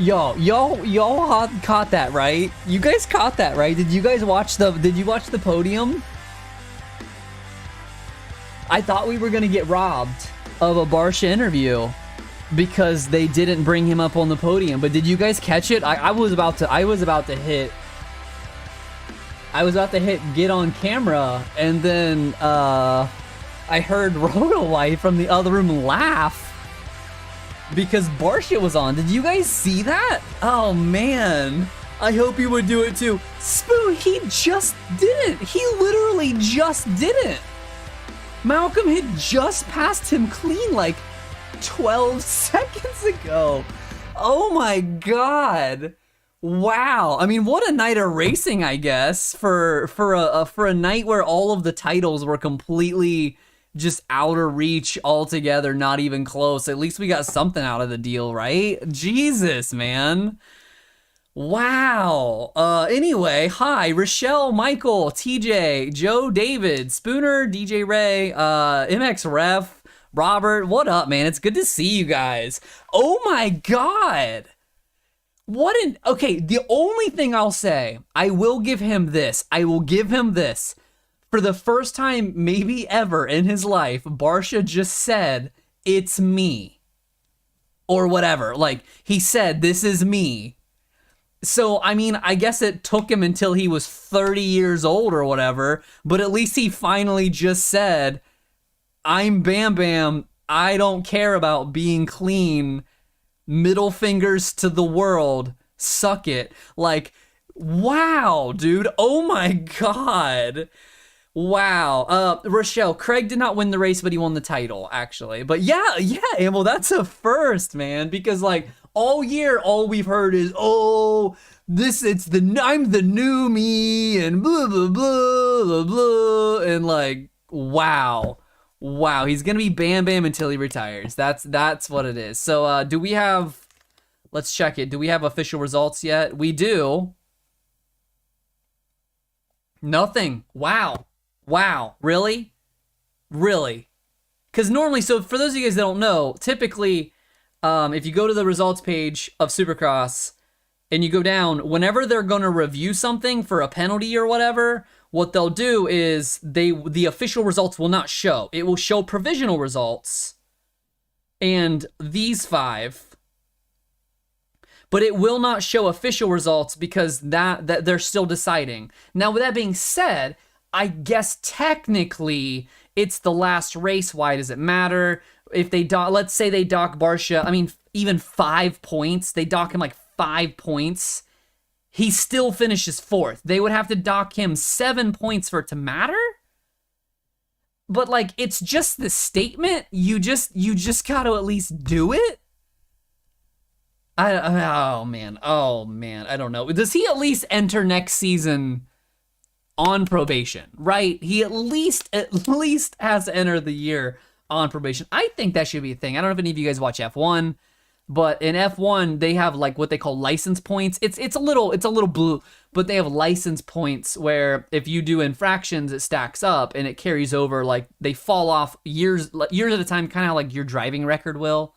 Y'all caught that, right? You guys caught that, right? Did you watch the podium? I thought we were gonna get robbed of a Barsha interview because they didn't bring him up on the podium. But did you guys catch it? I was about to hit get on camera, and then I heard RotoWife from the other room laugh because Barsha was on. Did you guys see that? Oh man, I hope you would do it too. Spoon, he just didn't. He literally just didn't. Malcolm had just passed him clean like 12 seconds ago. Oh my god. Wow. I mean, what a night of racing, I guess, for a night where all of the titles were completely just out of reach altogether, not even close. At least we got something out of the deal, right? Jesus, man. Wow. Anyway, hi, Rochelle, Michael, TJ, Joe, David, Spooner, DJ Ray, MX Ref, Robert. What up, man? It's good to see you guys. Oh my god. Okay, the only thing I'll say, I will give him this. For the first time, maybe ever in his life, Barsha just said, "It's me." Or whatever. Like, he said, "This is me." So, I mean, I guess it took him until he was 30 years old or whatever, but at least he finally just said, "I'm Bam Bam. I don't care about being clean. Middle fingers to the world. Suck it." Like, wow, dude. Oh my god. Wow. Rochelle, Craig did not win the race, but he won the title, actually. But yeah, well, that's a first, man, because like all year, all we've heard is, "Oh, I'm the new me," and blah, blah, blah, blah, blah, and like, wow, he's gonna be Bam Bam until he retires. That's what it is. So, let's check it. Do we have official results yet? We do. Nothing. Wow. Really? Because normally, so for those of you guys that don't know, typically, if you go to the results page of Supercross and you go down, whenever they're going to review something for a penalty or whatever, what they'll do is the official results will not show. It will show provisional results and these 5, but it will not show official results because that they're still deciding. Now, with that being said, I guess technically it's the last race. Why does it matter? If they let's say they dock Barsha, I mean, even 5 points, they dock him like 5 points, he still finishes 4th. They would have to dock him 7 points for it to matter? But like, it's just the statement. You just gotta at least do it? Oh man, I don't know. Does he at least enter next season on probation, right? He at least has to enter the year on probation. I think that should be a thing. I don't know if any of you guys watch F1, but in F1 they have like what they call license points. It's a little blue, but they have license points where if you do infractions, it stacks up and it carries over. Like they fall off years at a time, kind of like your driving record will.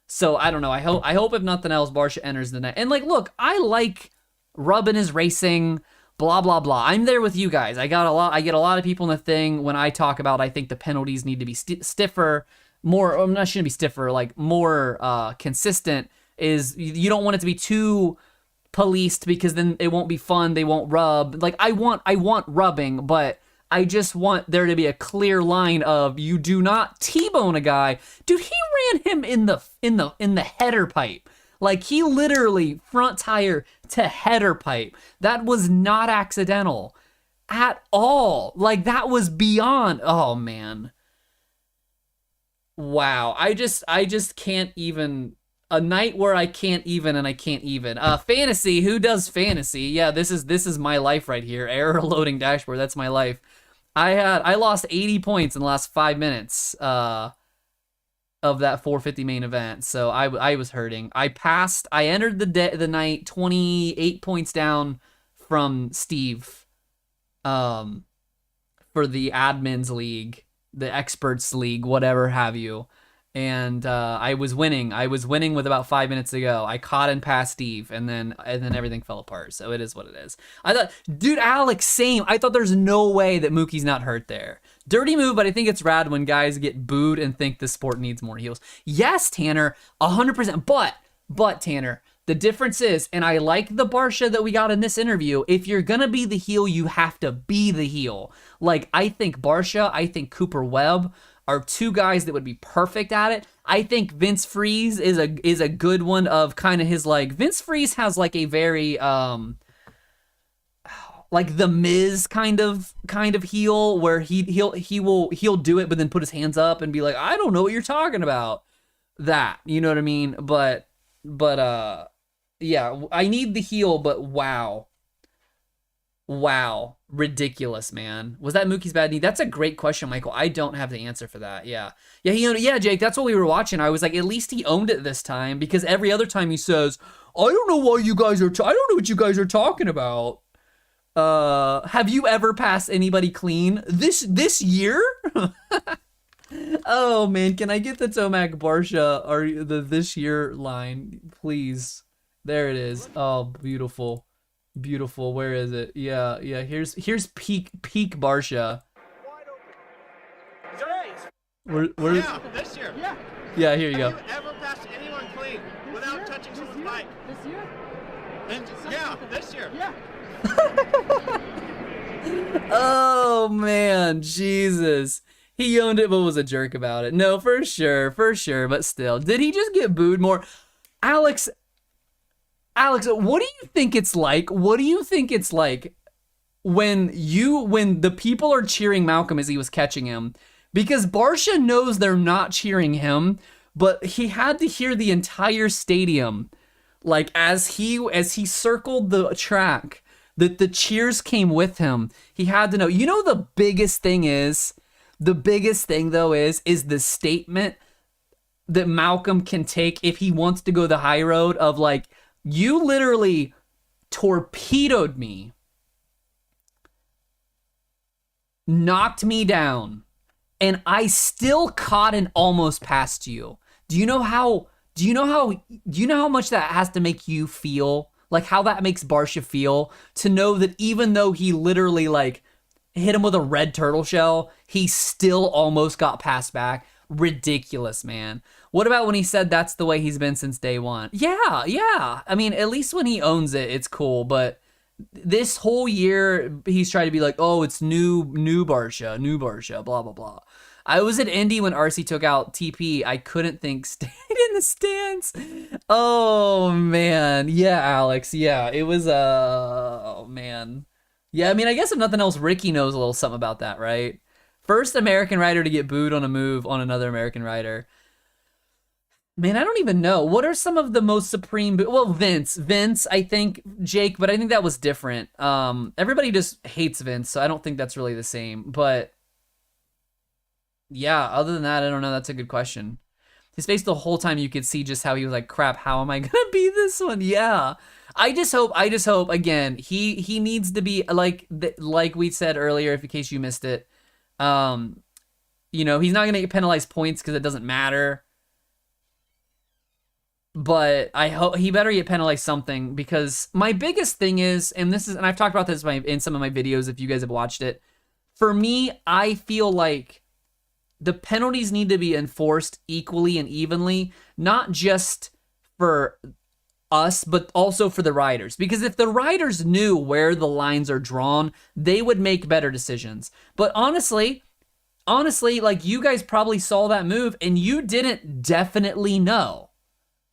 So I don't know. I hope if nothing else, Barsha enters the net. And like, look, I like rubbing his racing. Blah, blah, blah. I'm there with you guys. I get a lot of people in the thing when I talk about, I think the penalties need to be stiffer, more, or not, shouldn't be stiffer, like more consistent. Is you don't want it to be too policed because then it won't be fun. They won't rub. Like I want rubbing, but I just want there to be a clear line of you do not T-bone a guy. Dude, he ran him in the header pipe. Like, he literally front tire to header pipe. That was not accidental at all. Like, that was beyond. Oh, man. Wow. I just can't even. A night where I can't even and I can't even. Fantasy. Who does fantasy? Yeah, this is my life right here. Error loading dashboard. That's my life. I lost 80 points in the last 5 minutes. Of that 450 main event, so I was hurting. I entered the night 28 points down from Steve, for the admins league, the experts league, whatever have you, and I was winning. I was winning with about 5 minutes to go. I caught and passed Steve, and then everything fell apart. So it is what it is. I thought, dude, Alex, same. I thought there's no way that Mookie's not hurt there. Dirty move, but I think it's rad when guys get booed and think the sport needs more heels. Yes, Tanner, 100%. But Tanner, the difference is, and I like the Barsha that we got in this interview, if you're going to be the heel, you have to be the heel. Like, I think Barsha, I think Cooper Webb are two guys that would be perfect at it. I think Vince Freeze is a good one of kind of his, like, Vince Freeze has like a very like the Miz kind of heel where he'll do it but then put his hands up and be like, I don't know what you're talking about. That, you know what I mean? But yeah, I need the heel, but wow, ridiculous, man. Was that Mookie's bad knee? That's a great question, Michael. I don't have the answer for that. Yeah, he owned it. Yeah, Jake, that's what we were watching. I was like, at least he owned it this time, because every other time he says, I don't know why you guys are. I don't know what you guys are talking about. Have you ever passed anybody clean this year? Oh man, can I get the Tomac Barsha or the this year line, please? There it is. Oh, beautiful. Where is it? Yeah. Here's peak Barsha. Where yeah, this year. Yeah, here you go. Have you ever passed anyone clean without touching someone's bike? This year? Yeah, this year. Yeah. Oh man, Jesus. He owned it but was a jerk about it. No, for sure, but still. Did he just get booed more? Alex, what do you think it's like? What do you think it's like when the people are cheering Malcolm as he was catching him? Because Barsha knows they're not cheering him, but he had to hear the entire stadium, like as he circled the track, that the cheers came with him. He had to know. You know, the biggest thing though is the statement that Malcolm can take if he wants to go the high road of like, you literally torpedoed me, knocked me down, and I still caught and almost passed you. Do you know how much that has to make you feel? Like how that makes Barsha feel to know that even though he literally like hit him with a red turtle shell, he still almost got passed back. Ridiculous, man. What about when he said that's the way he's been since day one? Yeah. I mean, at least when he owns it, it's cool. But this whole year, he's trying to be like, oh, it's new Barsha, blah, blah, blah. I was at Indy when RC took out TP. I couldn't think stayed in the stands. Oh, man. Yeah, Alex. Yeah, it was, oh, man. Yeah, I mean, I guess if nothing else, Ricky knows a little something about that, right? First American rider to get booed on a move on another American rider. Man, I don't even know. What are some of the most supreme... Well, Vince, I think, Jake, but I think that was different. Everybody just hates Vince, so I don't think that's really the same. But, yeah, other than that, I don't know. That's a good question. His face the whole time, you could see just how he was like, crap, how am I going to be this one? Yeah. I just hope, again, he needs to be, like we said earlier, in case you missed it, you know, he's not going to get penalized points because it doesn't matter. But I hope he better get penalized something, because my biggest thing is, and I've talked about this in some of my videos if you guys have watched it. For me, I feel like the penalties need to be enforced equally and evenly, not just for us, but also for the riders. Because if the riders knew where the lines are drawn, they would make better decisions. But honestly, like, you guys probably saw that move and you didn't definitely know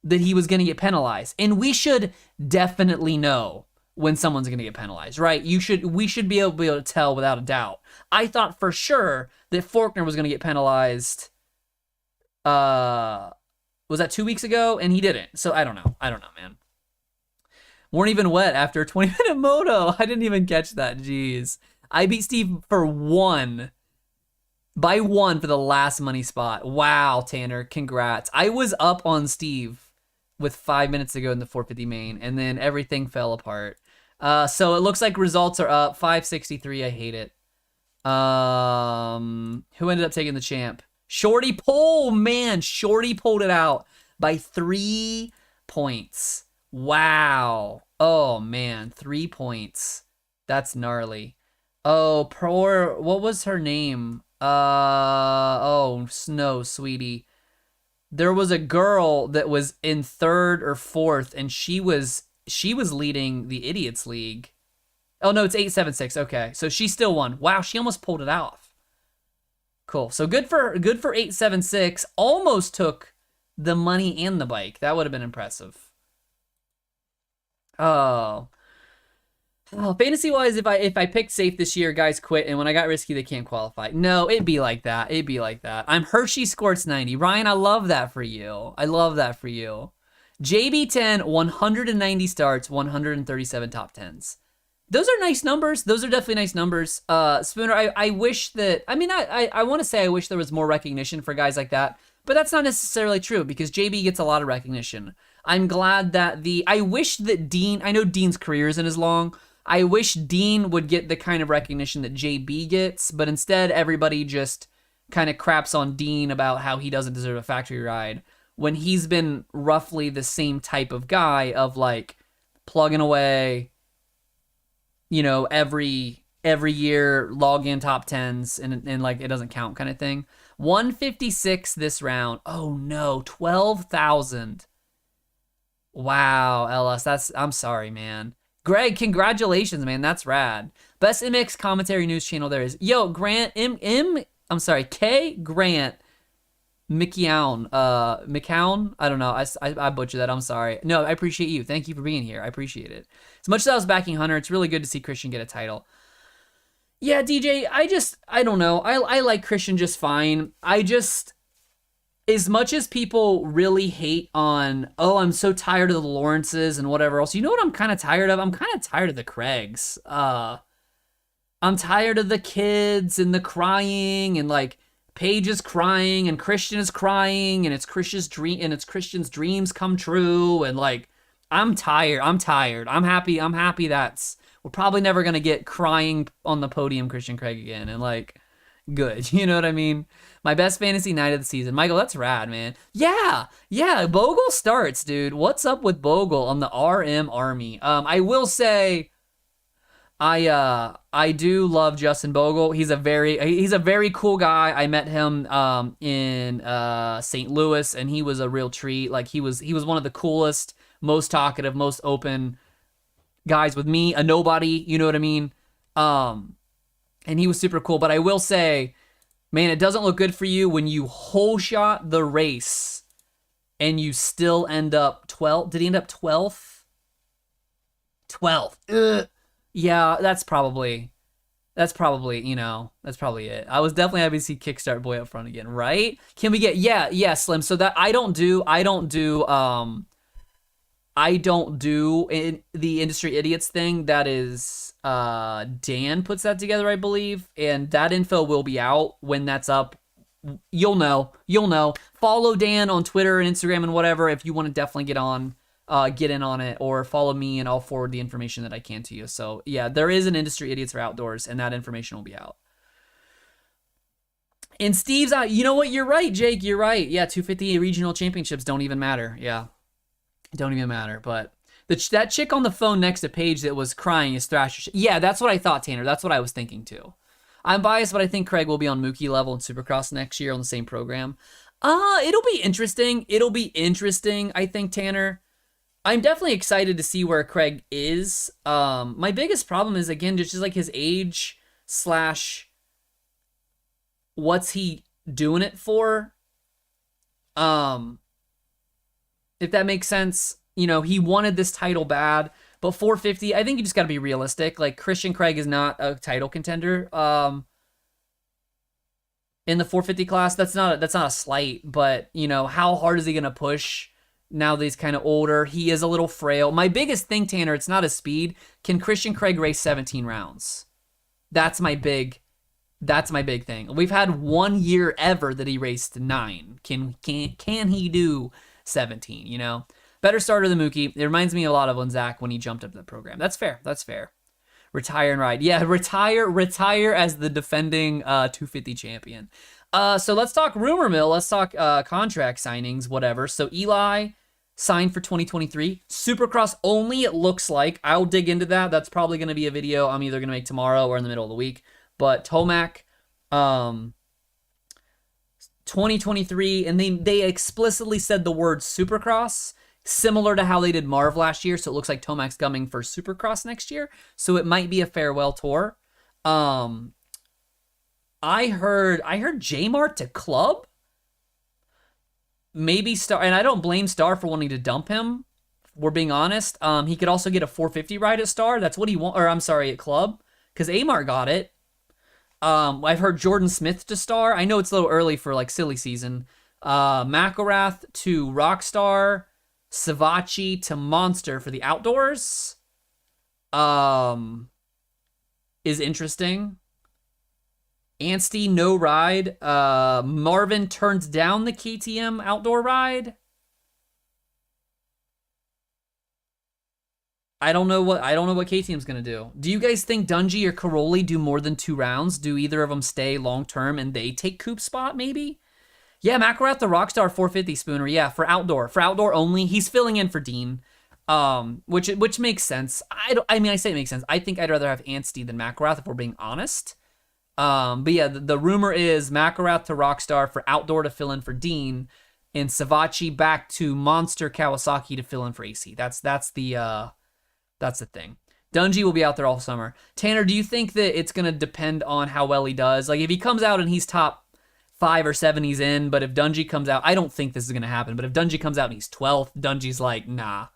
that he was going to get penalized. And we should definitely know when someone's going to get penalized, right? We should be able to tell without a doubt. I thought for sure that Faulkner was going to get penalized. Was that 2 weeks ago? And he didn't. So I don't know, man. Weren't even wet after a 20-minute moto. I didn't even catch that. Jeez. I beat Steve by one for the last money spot. Wow, Tanner. Congrats. I was up on Steve with 5 minutes to go in the 450 main, and then everything fell apart. So it looks like results are up. 563. I hate it. Who ended up taking the champ? Shorty pull, man. Shorty pulled it out by 3 points. Wow. Oh, man. 3 points. That's gnarly. Oh, poor, what was her name? Oh, Snow, sweetie. There was a girl that was in 3rd or 4th, and she was leading the Idiots League. Oh, no, it's 876. Okay, so she still won. Wow, she almost pulled it off. Cool. So good for 876. Almost took the money and the bike. That would have been impressive. Oh, fantasy-wise, if I picked safe this year, guys quit, and when I got risky, they can't qualify. No, it'd be like that. It'd be like that. I'm Hershey Squirts 90. Ryan, I love that for you. I love that for you. JB10, 190 starts, 137 top 10s. Those are nice numbers. Those are definitely nice numbers. Spooner, I wish that, I want to say I wish there was more recognition for guys like that, but that's not necessarily true because JB gets a lot of recognition. I'm glad that I wish that Dean, I know Dean's career isn't as long. I wish Dean would get the kind of recognition that JB gets, but instead everybody just kind of craps on Dean about how he doesn't deserve a factory ride when he's been roughly the same type of guy of like plugging away, you know, every year, log in top 10s and like it doesn't count kind of thing. 156 this round. Oh no, 12,000. Wow, LS, I'm sorry, man. Greg, congratulations, man. That's rad. Best MX commentary news channel there is. Yo, Grant, K. Grant McCown. McCown? I don't know. I butchered that. I'm sorry. No, I appreciate you. Thank you for being here. I appreciate it. As much as I was backing Hunter, it's really good to see Christian get a title. Yeah, DJ, I don't know. I like Christian just fine. As much as people really hate on, oh, I'm so tired of the Lawrences and whatever else, you know what I'm kind of tired of? I'm kind of tired of the Craigs. I'm tired of the kids and the crying and like Paige is crying and Christian is crying and it's Christian's dreams come true and like I'm tired. I'm happy we're probably never gonna get crying on the podium Christian Craig again and like good. You know what I mean? My best fantasy night of the season. Michael, that's rad, man. Yeah, Bogle starts, dude. What's up with Bogle on the RM Army? I will say, I do love Justin Bogle. He's a very cool guy. I met him in St. Louis, and he was a real treat. Like he was one of the coolest, most talkative, most open guys with me. A nobody, you know what I mean? And he was super cool. But I will say, man, it doesn't look good for you when you whole shot the race and you still end up 12th. Did he end up 12th? 12th. Ugh. Yeah, that's probably it. I was definitely happy to see Kickstart Boy up front again, right? Can we get, yeah, Slim. So that I don't do the Industry Idiots thing. That is, Dan puts that together, I believe, and that info will be out when that's up. You'll know. Follow Dan on Twitter and Instagram and whatever if you want to definitely get in on it, or follow me and I'll forward the information that I can to you. So yeah, there is an Industry Idiots for Outdoors and that information will be out. And Steve's out. You know what? You're right, Jake. You're right. Yeah, 250 regional championships don't even matter. Yeah, don't even matter. But that chick on the phone next to Paige that was crying is Thrasher. Yeah, that's what I thought, Tanner. That's what I was thinking too. I'm biased, but I think Craig will be on Mookie level in Supercross next year on the same program. It'll be interesting. I think, Tanner. I'm definitely excited to see where Craig is. My biggest problem is, again, just like his age / what's he doing it for? If that makes sense. You know, he wanted this title bad, but 450, I think you just got to be realistic. Like, Christian Craig is not a title contender in the 450 class. That's not a slight, but, you know, how hard is he going to push now that he's kind of older? He is a little frail. My biggest thing, Tanner, it's not his speed. Can Christian Craig race 17 rounds? That's my big thing. We've had 1 year ever that he raced 9. Can he do 17, you know? Better starter than Mookie. It reminds me a lot of Zach when he jumped up the program. That's fair. Retire and ride. Yeah, retire as the defending 250 champion. So let's talk rumor mill. Let's talk contract signings, whatever. So Eli signed for 2023. Supercross only, it looks like. I'll dig into that. That's probably going to be a video I'm either going to make tomorrow or in the middle of the week. But Tomac, 2023, and they explicitly said the word Supercross, similar to how they did Marv last year. So it looks like Tomac's coming for Supercross next year. So it might be a farewell tour. I heard J-Mart to club. Maybe Star, and I don't blame Star for wanting to dump him. We're being honest. He could also get a 450 ride at Star. That's what he want, or I'm sorry, at club, because Amart got it. I've heard Jordan Smith to Star. I know it's a little early for like silly season. McElrath to Rockstar. Savachi to Monster for the outdoors. Is interesting. Anstey, no ride. Marvin turns down the KTM outdoor ride. I don't know what KTM's gonna do. Do you guys think Dungey or Caroli do more than 2 rounds? Do either of them stay long term and they take Coop's spot maybe? Yeah, McElrath the Rockstar 450 Spooner. Yeah, for outdoor only. He's filling in for Dean, which makes sense. I say it makes sense. I think I'd rather have Anstey than McElrath if we're being honest. But yeah, the rumor is McElrath to Rockstar for outdoor to fill in for Dean, and Savachi back to Monster Kawasaki to fill in for AC. That's the thing. Dungey will be out there all summer. Tanner, do you think that it's gonna depend on how well he does? Like if he comes out and he's top 5 or 7, he's in. But if Dungey comes out, I don't think this is gonna happen. But if Dungey comes out and he's 12th, Dungey's like, nah,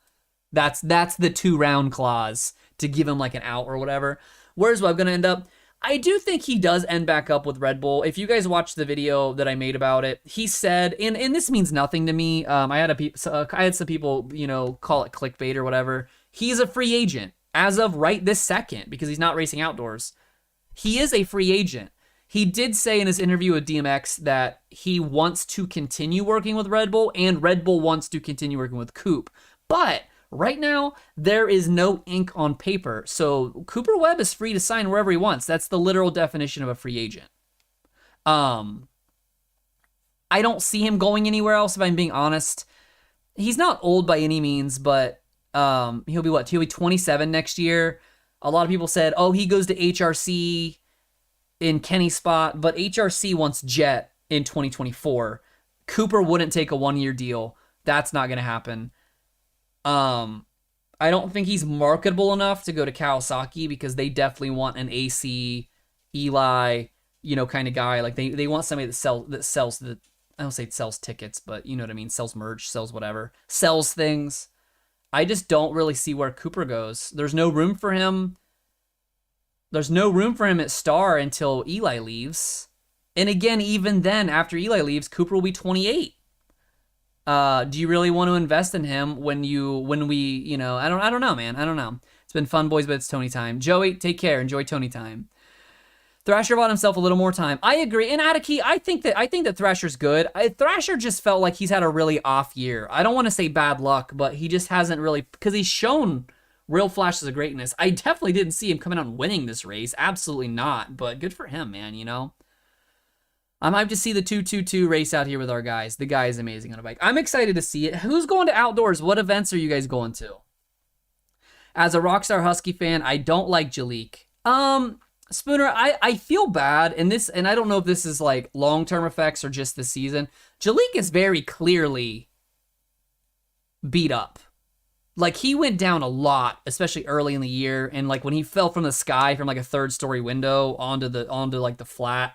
that's the 2-round clause to give him like an out or whatever. Where's Webb gonna end up? I do think he does end back up with Red Bull. If you guys watched the video that I made about it, he said, and this means nothing to me. I had some people, call it clickbait or whatever. He's a free agent as of right this second because he's not racing outdoors. He is a free agent. He did say in his interview with DMX that he wants to continue working with Red Bull and Red Bull wants to continue working with Coop. But right now, there is no ink on paper. So Cooper Webb is free to sign wherever he wants. That's the literal definition of a free agent. I don't see him going anywhere else, if I'm being honest. He's not old by any means, but he'll be what? He'll be 27 next year. A lot of people said, oh, he goes to HRC in Kenny's spot, but HRC wants Jet in 2024. Cooper wouldn't take a 1-year deal. That's not going to happen. I don't think he's marketable enough to go to Kawasaki because they definitely want an AC, Eli, kind of guy. Like they want somebody that sells the, I don't say it sells tickets, but you know what I mean? Sells merch, sells whatever, sells things. I just don't really see where Cooper goes. There's no room for him. There's no room for him at Star until Eli leaves. And again, even then, after Eli leaves, Cooper will be 28. Do you really want to invest in him when we, I don't know, man. I don't know. It's been fun, boys, but it's Tony time. Joey, take care. Enjoy Tony time. Thrasher bought himself a little more time. I agree. And Ataki, I think that Thrasher's good. Thrasher just felt like he's had a really off year. I don't want to say bad luck, but he just hasn't really, because he's shown real flashes of greatness. I definitely didn't see him coming out and winning this race. Absolutely not. But good for him, man, I'm hyped to see the 222 race out here with our guys. The guy is amazing on a bike. I'm excited to see it. Who's going to outdoors? What events are you guys going to? As a Rockstar Husky fan, I don't like Jalik. Spooner, I feel bad, and I don't know if this is like long-term effects or just this season. Jalik is very clearly beat up. Like, he went down a lot, especially early in the year, and like when he fell from the sky from like a 3rd-story window onto like the flat.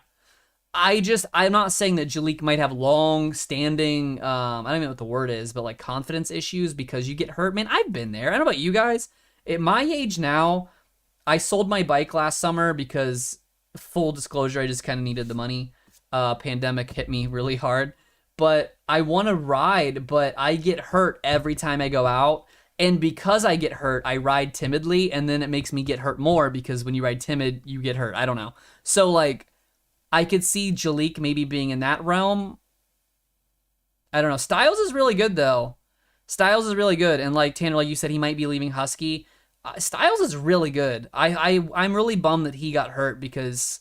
I'm not saying that Jalik might have long-standing, I don't even know what the word is, but like confidence issues because you get hurt. Man, I've been there. I don't know about you guys. At my age now, I sold my bike last summer because, full disclosure, I just kind of needed the money. Pandemic hit me really hard. But I want to ride, but I get hurt every time I go out. And because I get hurt, I ride timidly, and then it makes me get hurt more because when you ride timid, you get hurt. I don't know. So, like, I could see Jalik maybe being in that realm. I don't know. Styles is really good, though. Styles is really good. And like Tanner, like you said, he might be leaving Husky. Styles is really good. I'm really bummed that he got hurt because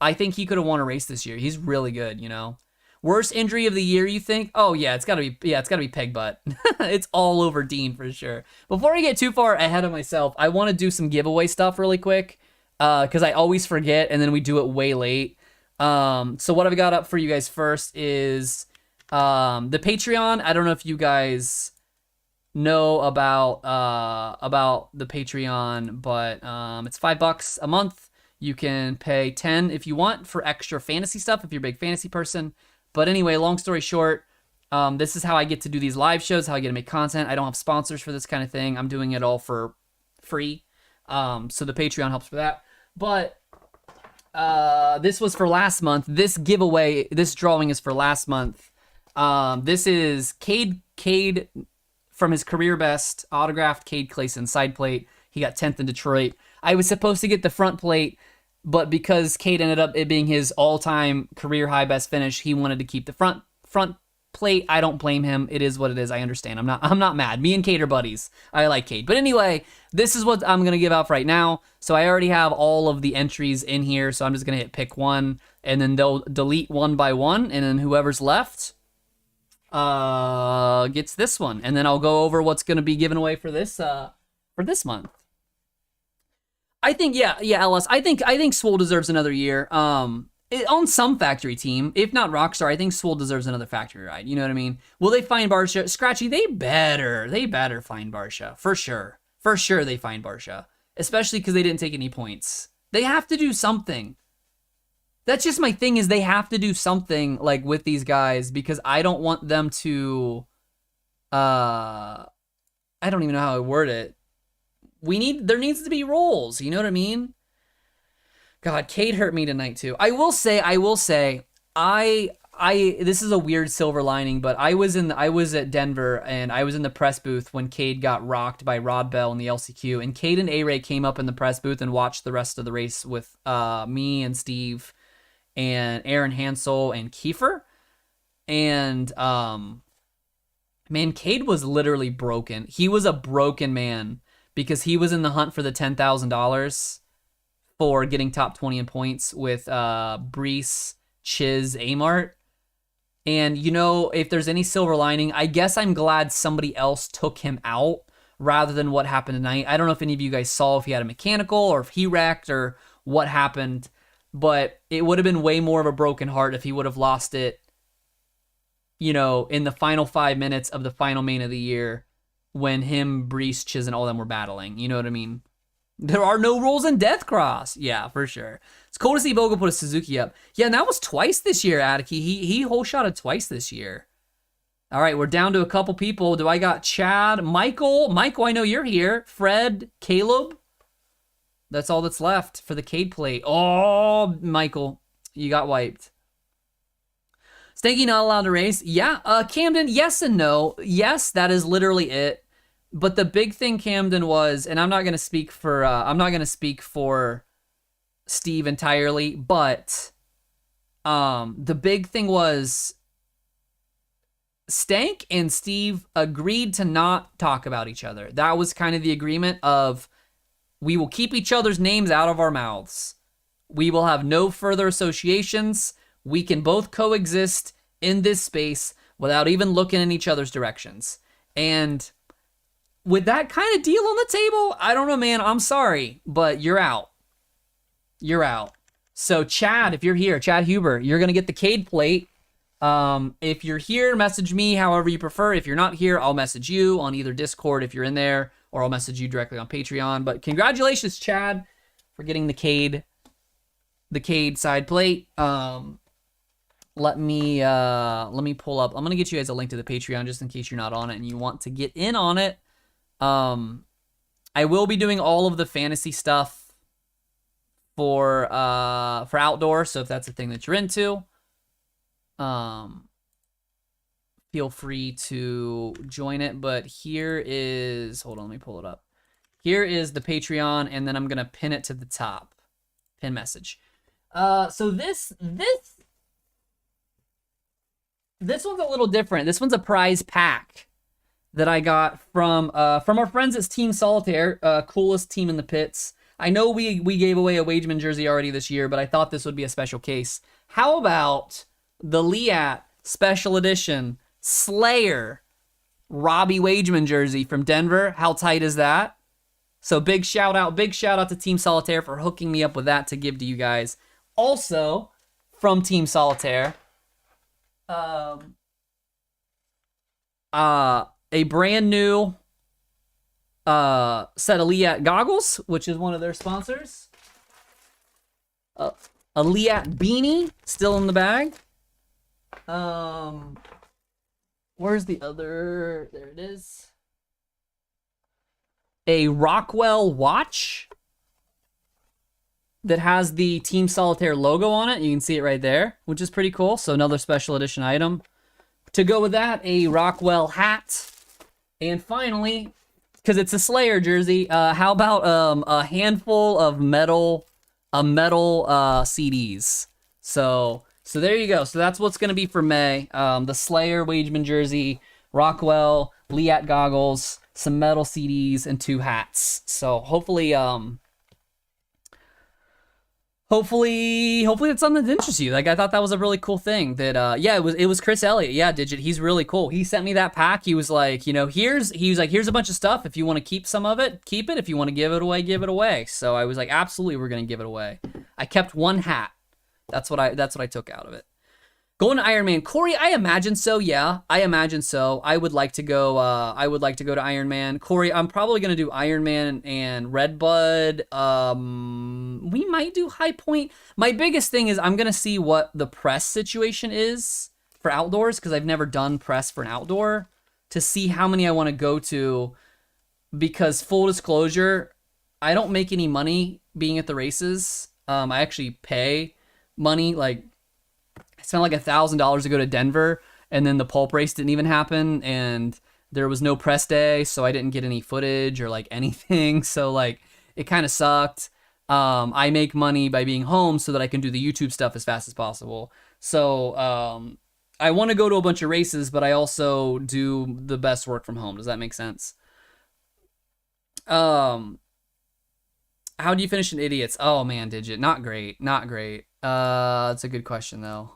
I think he could have won a race this year. He's really good, you know. Worst injury of the year, you think? Oh yeah, it's gotta be peg butt. It's all over Dean for sure. Before I get too far ahead of myself, I want to do some giveaway stuff really quick, because I always forget and then we do it way late. So what I've got up for you guys first is the Patreon. I don't know if you guys know about the Patreon, but it's $5 a month. You can pay 10 if you want for extra fantasy stuff if you're a big fantasy person. But anyway, long story short, this is how I get to do these live shows, how I get to make content. I don't have sponsors for this kind of thing. I'm doing it all for free. So the Patreon helps for that. But this was for last month. This giveaway, this drawing is for last month. This is Cade from his career best, autographed Cade Clayson side plate. He got 10th in Detroit. I was supposed to get the front plate, but because Cade ended up it being his all-time career high best finish, he wanted to keep the front plate. I don't blame him. It is what it is. I understand. I'm not mad. Me and Cade are buddies. I like Cade. But anyway, this is what I'm going to give out right now. So I already have all of the entries in here, so I'm just going to hit pick one, and then they'll delete one by one, and then whoever's left gets this one. And then I'll go over what's going to be given away for this month. I think, yeah, Ellis. I think Swole deserves another year. On some factory team, if not Rockstar, I think Swole deserves another factory ride. You know what I mean? Will they find Barsha? Scratchy, they better find Barsha. For sure. For sure they find Barsha. Especially because they didn't take any points. They have to do something. That's just my thing, is they have to do something like with these guys, because I don't want them to, I don't even know how to word it. There needs to be roles, you know what I mean? God, Cade hurt me tonight too. I will say, this is a weird silver lining, but I was at Denver and I was in the press booth when Cade got rocked by Rod Bell in the LCQ, and Cade and A-Ray came up in the press booth and watched the rest of the race with me and Steve and Aaron Hansel and Kiefer. And man, Cade was literally broken. He was a broken man, because he was in the hunt for the $10,000 for getting top 20 in points with Brees, Chiz, Amart. And, you know, if there's any silver lining, I guess I'm glad somebody else took him out rather than what happened tonight. I don't know if any of you guys saw if he had a mechanical or if he wrecked or what happened, but it would have been way more of a broken heart if he would have lost it, you know, in the final 5 minutes of the final main of the year, when him, Brees, Chiz, and all them were battling. You know what I mean? There are no rules in Death Cross. Yeah, for sure. It's cool to see Bogle put a Suzuki up. Yeah, and that was twice this year, Atiki. He whole shotted twice this year. All right, we're down to a couple people. Do I got Chad, Michael? Michael, I know you're here. Fred, Caleb. That's all that's left for the Cade plate. Oh, Michael, you got wiped. Stanky not allowed to race? Yeah, Camden, yes and no. Yes, that is literally it. But the big thing, Camden, was, and I'm not gonna speak for Steve entirely, but the big thing was Stank and Steve agreed to not talk about each other. That was kind of the agreement of, we will keep each other's names out of our mouths. We will have no further associations. We can both coexist in this space without even looking in each other's directions. And with that kind of deal on the table, I don't know, man. I'm sorry, but you're out. You're out. So Chad, if you're here, Chad Huber, you're going to get the Cade plate. If you're here, message me however you prefer. If you're not here, I'll message you on either Discord if you're in there, or I'll message you directly on Patreon. But congratulations, Chad, for getting the Cade side plate. Let me pull up. I'm gonna get you guys a link to the Patreon just in case you're not on it and you want to get in on it. I will be doing all of the fantasy stuff for outdoor, so if that's a thing that you're into, feel free to join it. But here is, hold on, let me pull it up. Here is the Patreon, and then I'm gonna pin it to the top. Pin message. So this one's a little different. This one's a prize pack that I got from our friends at Team Solitaire, coolest team in the pits. I know we gave away a Wageman jersey already this year, but I thought this would be a special case. How about the Liat Special Edition Slayer Robbie Wageman jersey from Denver? How tight is that? So big shout out to Team Solitaire for hooking me up with that to give to you guys. Also, from Team Solitaire, a brand new set of Liat goggles, which is one of their sponsors. A Liat beanie, still in the bag. Where's the other? There it is. A Rockwell watch that has the Team Solitaire logo on it. You can see it right there, which is pretty cool. So another special edition item. To go with that, a Rockwell hat. And finally, because it's a Slayer jersey, how about a handful of metal CDs. So there you go. So that's what's going to be for May. The Slayer Wageman jersey, Rockwell, Liat goggles, some metal CDs, and 2 hats. So hopefully it's something that interests you. Like, I thought that was a really cool thing. That yeah, it was Chris Elliott. Yeah, Digit. He's really cool. He sent me that pack. He was like, here's a bunch of stuff. If you want to keep some of it, keep it. If you want to give it away, give it away. So I was like, absolutely, we're gonna give it away. I kept 1 hat. That's what I took out of it. Going to Iron Man, Corey, I imagine so. Yeah, I imagine so. I would like to go. I would like to go to Iron Man. Corey, I'm probably gonna do Iron Man and Redbud. We might do High Point. My biggest thing is I'm gonna see what the press situation is for outdoors, because I've never done press for an outdoor, to see how many I want to go to. Because full disclosure, I don't make any money being at the races. I actually pay money. Like, I spent like $1,000 to go to Denver, and then the pulp race didn't even happen, and there was no press day, so I didn't get any footage or like anything. So like, it kind of sucked. I make money by being home so that I can do the YouTube stuff as fast as possible. So I want to go to a bunch of races, but I also do the best work from home. Does that make sense? How do you finish in Idiots? Oh man, Digit, not great. That's a good question though.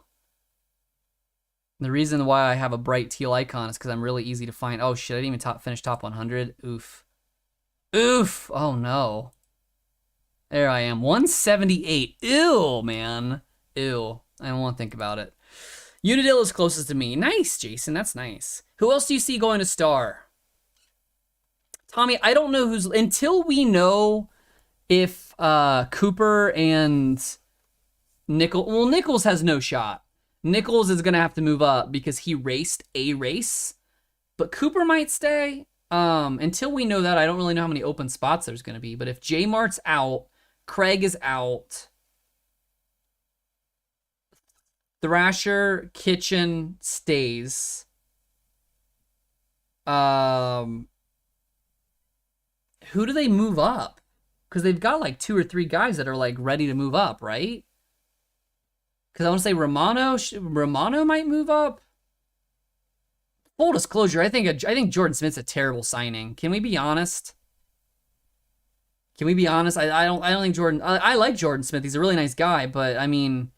The reason why I have a bright teal icon is because I'm really easy to find. Oh shit, I didn't even finish top 100. Oof. Oh no. There I am, 178. Ew, man. Ew. I don't want to think about it. Unadil is closest to me. Nice, Jason. That's nice. Who else do you see going to Star? Tommy, I don't know who's... Until we know if Cooper and Nichols... Well, Nichols has no shot. Nichols is going to have to move up because he raced a race. But Cooper might stay. Until we know that, I don't really know how many open spots there's going to be. But if J Mart's out, Craig is out, Thrasher, Kitchen stays. Who do they move up? Because they've got like 2 or 3 guys that are like ready to move up, right? Because I want to say Romano might move up. Full disclosure, I think Jordan Smith's a terrible signing. Can we be honest? I don't think Jordan... I like Jordan Smith. He's a really nice guy, but I mean,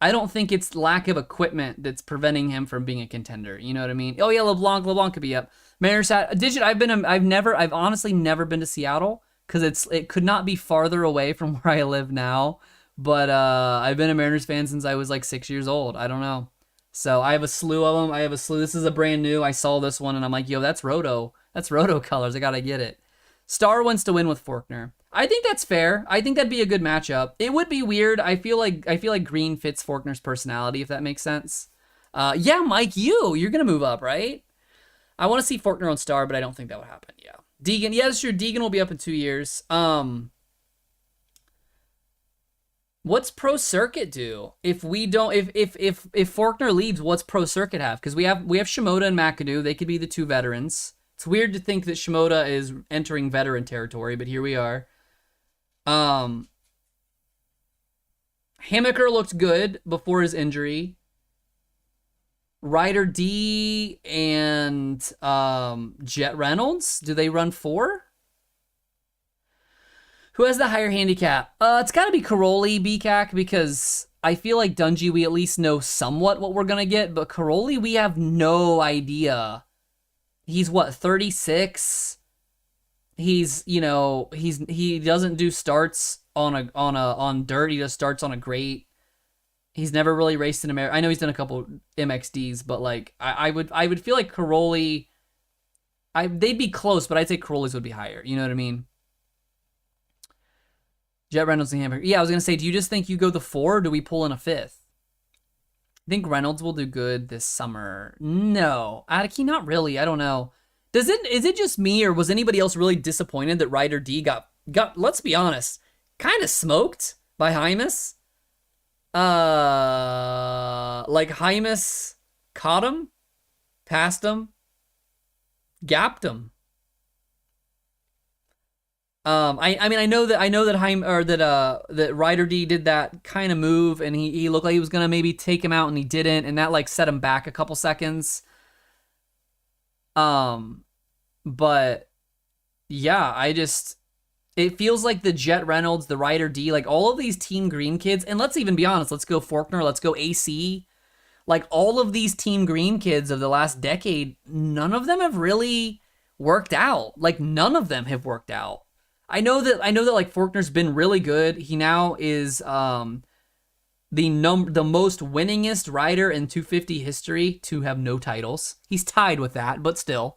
I don't think it's lack of equipment that's preventing him from being a contender. You know what I mean? Oh yeah, LeBlanc could be up. Mariners hat. Digit. I've honestly never been to Seattle because it could not be farther away from where I live now. But I've been a Mariners fan since I was like 6 years old. I don't know. So I have a slew of them. This is a brand new. I saw this one and I'm like, yo, that's Roto. That's Roto colors. I gotta get it. Star wants to win with Forkner. I think that's fair. I think that'd be a good matchup. It would be weird. I feel like Green fits Forkner's personality, if that makes sense. Yeah, Mike, you're gonna move up, right? I want to see Forkner on Star, but I don't think that would happen. Yeah, Deegan. Yeah, that's true. Deegan will be up in 2 years. What's Pro Circuit do if we don't? If Forkner leaves, what's Pro Circuit have? Because we have Shimoda and McAdoo. They could be the 2 veterans. It's weird to think that Shimoda is entering veteran territory, but here we are. Hammaker looked good before his injury. Ryder D and Jet Reynolds, do they run 4? Who has the higher handicap? It's got to be Caroli BCAC because I feel like Dungey, we at least know somewhat what we're going to get, but Caroli, we have no idea. He's what, 36? He's, you know, he doesn't do starts on dirt. He just starts on a grate. He's never really raced in America. I know he's done a couple MXDs, but like I would feel like Caroli, they'd be close, but I'd say Caroli's would be higher. You know what I mean? Jet Reynolds and Hamburger. Yeah, I was gonna say, do you just think you go the 4, or do we pull in a 5th? I think Reynolds will do good this summer. No, Atiki, not really. I don't know. Is it just me, or was anybody else really disappointed that Ryder D got let's be honest, kind of smoked by Hymas? Like Hymas caught him, passed him, gapped him. I mean I know that that Ryder D did that kind of move, and he looked like he was gonna maybe take him out, and he didn't, and that like set him back a couple seconds. But yeah, it feels like the Jet Reynolds, the Ryder D, like all of these Team Green kids, and let's even be honest, let's go Faulkner, let's go AC, like all of these Team Green kids of the last decade, none of them have really worked out. Like none of them have worked out. I know that like Faulkner's been really good. He now is the most winningest rider in 250 history to have no titles. He's tied with that, but still.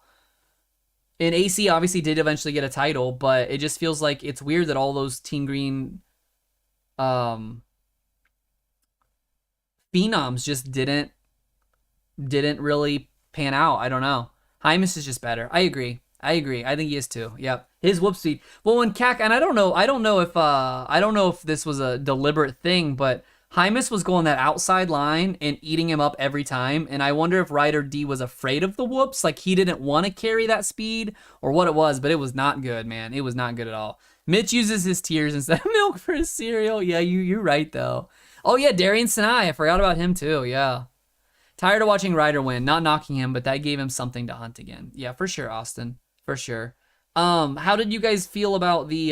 And AC obviously did eventually get a title, but it just feels like it's weird that all those Team Green phenoms just didn't really pan out. I don't know. Hymas is just better. I agree. I think he is too. Yep. His whoop speed. Well, when Cac, and I don't know if this was a deliberate thing, but Hymas was going that outside line and eating him up every time, and I wonder if Ryder D was afraid of the whoops, like he didn't want to carry that speed, or what it was, but it was not good, man. It was not good at all. Mitch uses his tears instead of milk for his cereal. Yeah, you're right, though. Oh, yeah, Darian Sinai. I forgot about him, too. Yeah. Tired of watching Ryder win. Not knocking him, but that gave him something to hunt again. Yeah, for sure, Austin. For sure. How did you guys feel about the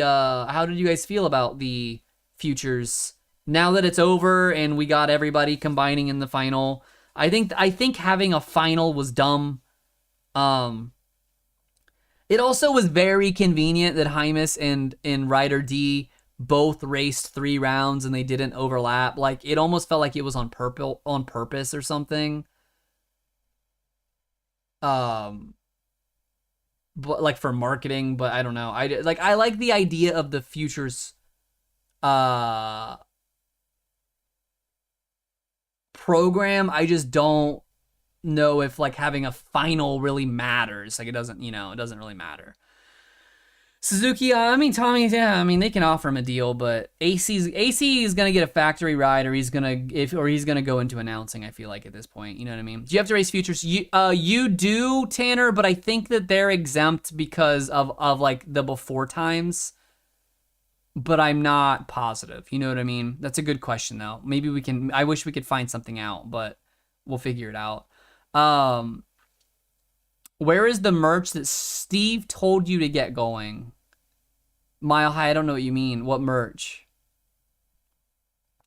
futures now that it's over and we got everybody combining in the final? I think having a final was dumb. It also was very convenient that Hymas and Ryder D both raced 3 rounds and they didn't overlap. Like it almost felt like it was on purpose or something. But like for marketing, but I don't know. I like the idea of the futures program. I just don't know if like having a final really matters. Like it doesn't really matter. Suzuki, I mean Tommy, yeah, I mean they can offer him a deal, but AC is gonna get a factory ride, or he's gonna go into announcing. I feel like at this point, you know what I mean. Do you have to race futures? You do, Tanner, but I think that they're exempt because of like the before times. But I'm not positive. You know what I mean? That's a good question though. Maybe we can. I wish we could find something out, but we'll figure it out. Where is the merch that Steve told you to get going? Mile High, I don't know what you mean. What merch?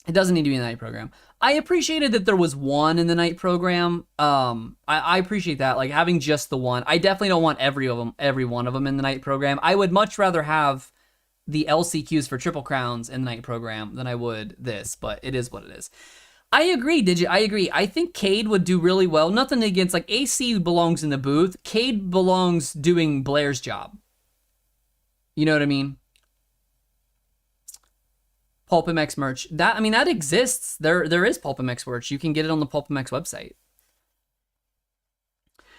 It doesn't need to be in the night program. I appreciated that there was one in the night program. I appreciate that, like having just the one. I definitely don't want every one of them in the night program. I would much rather have the LCQs for Triple Crowns in the night program than I would this, but it is what it is. I agree, I agree. I think Cade would do really well. Nothing against, like, AC belongs in the booth. Cade belongs doing Blair's job. You know what I mean? PulpMX merch. That exists. There is PulpMX merch. You can get it on the PulpMX website.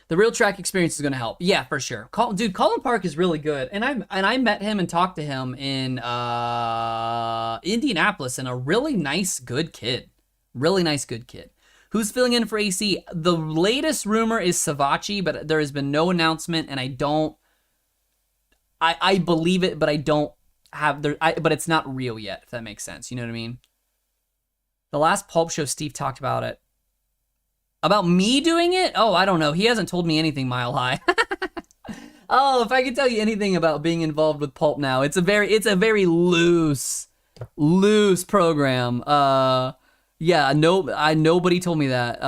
The real track experience is going to help. Yeah, for sure. Colin Park is really good. And I met him and talked to him in Indianapolis, and a really nice, good kid. Really nice, good kid. Who's filling in for AC? The latest rumor is Savachi, but there has been no announcement, and I believe it, but I don't have but it's not real yet, if that makes sense. You know what I mean? The last Pulp Show, Steve talked about it. About me doing it? Oh, I don't know. He hasn't told me anything, Mile High. Oh, if I could tell you anything about being involved with Pulp now, it's a very loose program. Yeah, nobody told me that.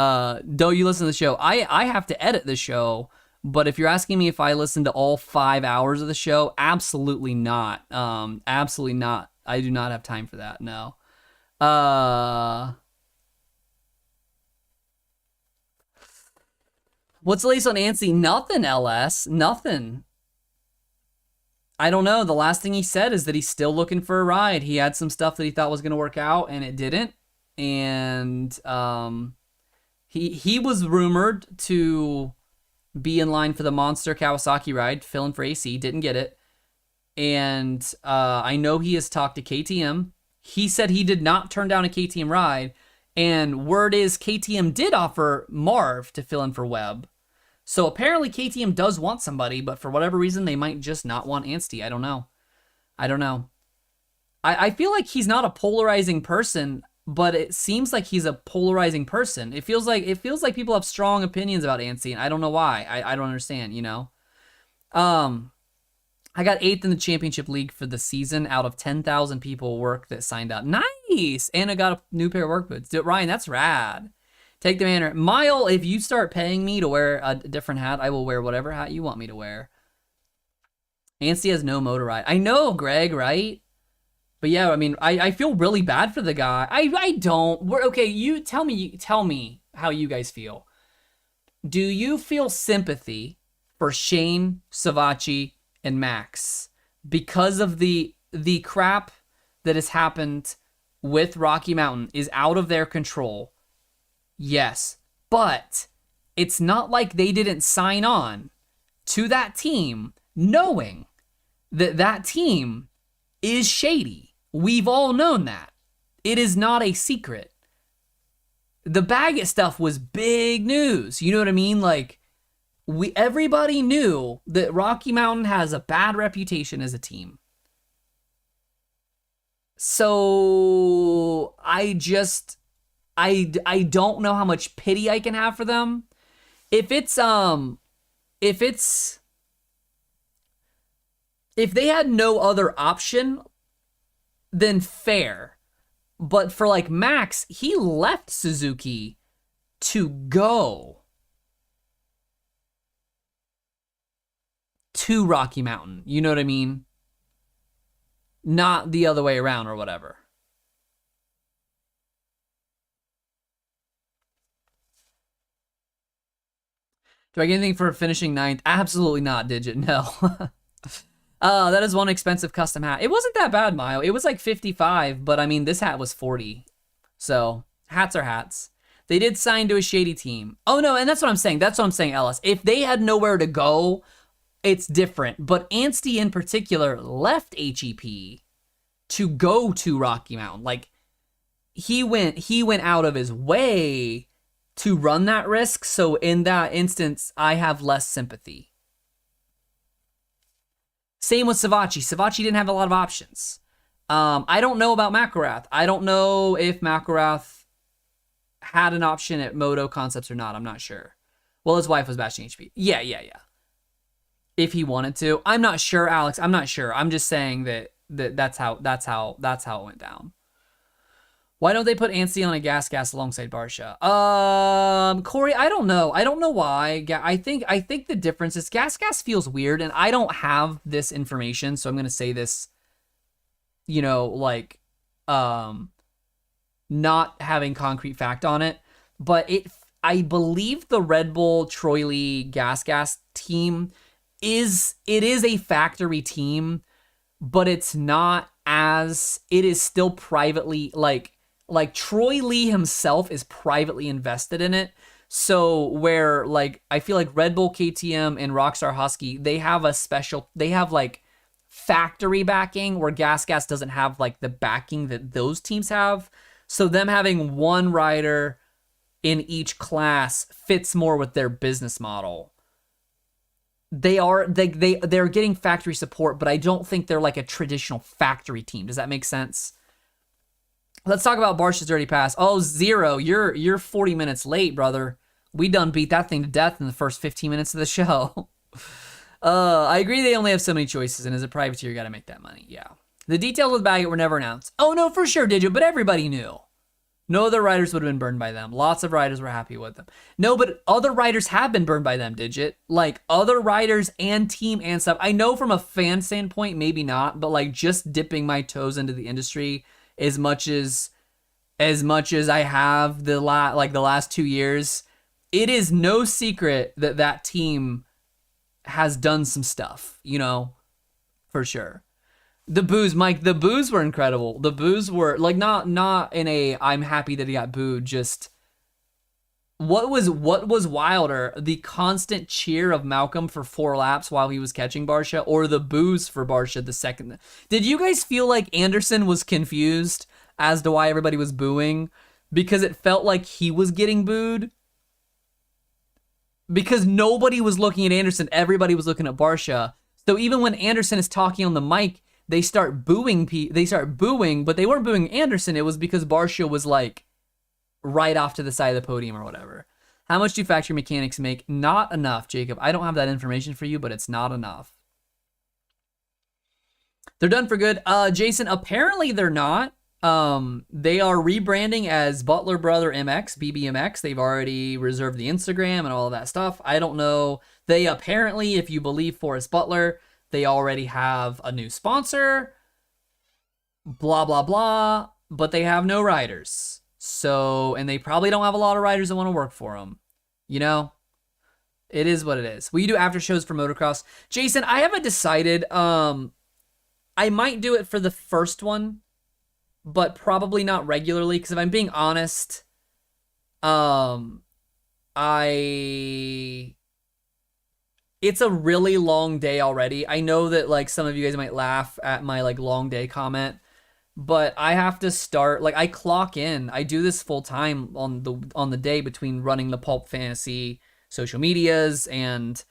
Don't you listen to the show? I have to edit the show, but if you're asking me if I listen to all 5 hours of the show, absolutely not. Absolutely not. I do not have time for that. No. What's the latest on Anstey? Nothing, LS. Nothing. I don't know. The last thing he said is that he's still looking for a ride. He had some stuff that he thought was going to work out, and it didn't. And he was rumored to be in line for the Monster Kawasaki ride, filling for AC. Didn't get it. And I know he has talked to KTM. He said he did not turn down a KTM ride. And word is KTM did offer Marv to fill in for Webb. So apparently KTM does want somebody, but for whatever reason, they might just not want Anstey. I don't know. I feel like he's not a polarizing person, but it seems like he's a polarizing person. It feels like people have strong opinions about Anstey, and I don't know why. I don't understand, you know? I got 8th in the championship league for the season out of 10,000 people that signed up. Nice! And I got a new pair of work boots. Ryan, that's rad. Take the banner. Mile, if you start paying me to wear a different hat, I will wear whatever hat you want me to wear. Anstey has no motor ride. I know, Greg, right? But yeah, I mean, I feel really bad for the guy. I don't. Okay, you tell me how you guys feel. Do you feel sympathy for Shane, Savacci, and Max because of the crap that has happened with Rocky Mountain is out of their control? Yes, but it's not like they didn't sign on to that team knowing that team is shady. We've all known that. It is not a secret. The Baggett stuff was big news. You know what I mean? Like, everybody knew that Rocky Mountain has a bad reputation as a team. So I don't know how much pity I can have for them. If they had no other option, then fair. But for like Max, he left Suzuki to go to Rocky Mountain. You know what I mean? Not the other way around or whatever. Do I get anything for finishing 9th? Absolutely not, Digit. No. That is one expensive custom hat. It wasn't that bad, Mile. It was like 55, but I mean, this hat was 40. So, hats are hats. They did sign to a shady team. Oh, no, and that's what I'm saying. Ellis. If they had nowhere to go, it's different. But Anstey in particular left HEP to go to Rocky Mountain. Like, he went out of his way to run that risk. So in that instance, I have less sympathy. Same with Savacci. Savacci didn't have a lot of options. I don't know about McElrath. I don't know if McElrath had an option at Moto Concepts or not. I'm not sure. Well, his wife was bashing HP. Yeah. If he wanted to. I'm not sure, Alex. I'm not sure. I'm just saying that's how it went down. Why don't they put Anstey on a gas alongside Barsha? Corey, I don't know. I don't know why. I think the difference is gas feels weird, and I don't have this information, so I'm gonna say this, not having concrete fact on it. But I believe the Red Bull Troy Lee gas team is a factory team, but it's not as it is still privately like Troy Lee himself is privately invested in it. So where I feel like Red Bull, KTM, and Rockstar Husky, they have factory backing where Gas doesn't have the backing that those teams have. So them having one rider in each class fits more with their business model. They're getting factory support, but I don't think they're like a traditional factory team. Does that make sense? Let's talk about Barsha's Dirty Pass. Oh, Zero, you're 40 minutes late, brother. We done beat that thing to death in the first 15 minutes of the show. I agree they only have so many choices, and as a privateer, you gotta make that money. Yeah. The details of the Baggett were never announced. Oh, no, for sure, did you? But everybody knew. No other riders would have been burned by them. Lots of riders were happy with them. No, but other riders have been burned by them, Digit. Like, other riders and team and stuff. I know from a fan standpoint, maybe not, but like just dipping my toes into the industry as much as I have the last 2 years, it is no secret that that team has done some stuff, you know, for sure. The boos, Mike, the boos were incredible. The boos were like not in a I'm happy that he got booed, just what was wilder, the constant cheer of Malcolm for 4 laps while he was catching Barcia, or the boos for Barcia the second. Did you guys feel like Anderson was confused as to why everybody was booing? Because it felt like he was getting booed. Because nobody was looking at Anderson, everybody was looking at Barcia. So even when Anderson is talking on the mic, they start booing, but they weren't booing Anderson. It was because Barcia was like right off to the side of the podium or whatever. How much do factory mechanics make? Not enough, Jacob. I don't have that information for you, but it's not enough. They're done for good. Jason, apparently they're not. They are rebranding as Butler Brother MX, BBMX. They've already reserved the Instagram and all of that stuff. I don't know. They apparently, if you believe Forrest Butler, they already have a new sponsor, blah, blah, blah, but they have no riders. So, and they probably don't have a lot of riders that want to work for them. You know, it is what it is. Will you do after shows for motocross? Jason, I haven't decided. I might do it for the first one, but probably not regularly, because if I'm being honest, it's a really long day already. I know that like some of you guys might laugh at my like long day comment, but I have to start, like I clock in. I do this full time on the day between running the Pulp Fantasy social medias and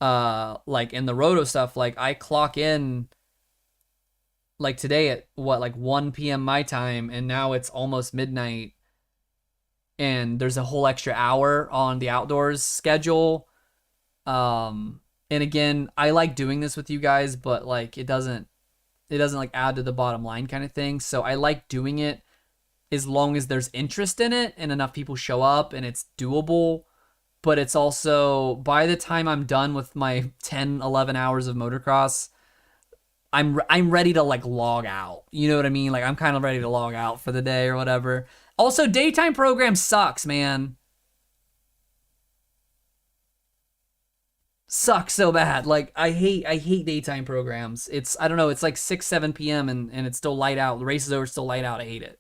like in the Roto stuff. Like I clock in like today at like 1 p.m. my time, and now it's almost midnight, and there's a whole extra hour on the outdoors schedule. And again, I like doing this with you guys, but like it doesn't like add to the bottom line kind of thing. So I like doing it as long as there's interest in it and enough people show up and it's doable. But it's also, by the time I'm done with my 10, 11 hours of motocross, I'm ready to like log out. You know what I mean? Like I'm kind of ready to log out for the day or whatever. Also, daytime program sucks, man. Sucks so bad. Like I hate daytime programs. It's, I don't know, it's like 6, 7 p.m. and it's still light out. The race is over, still light out. I hate it.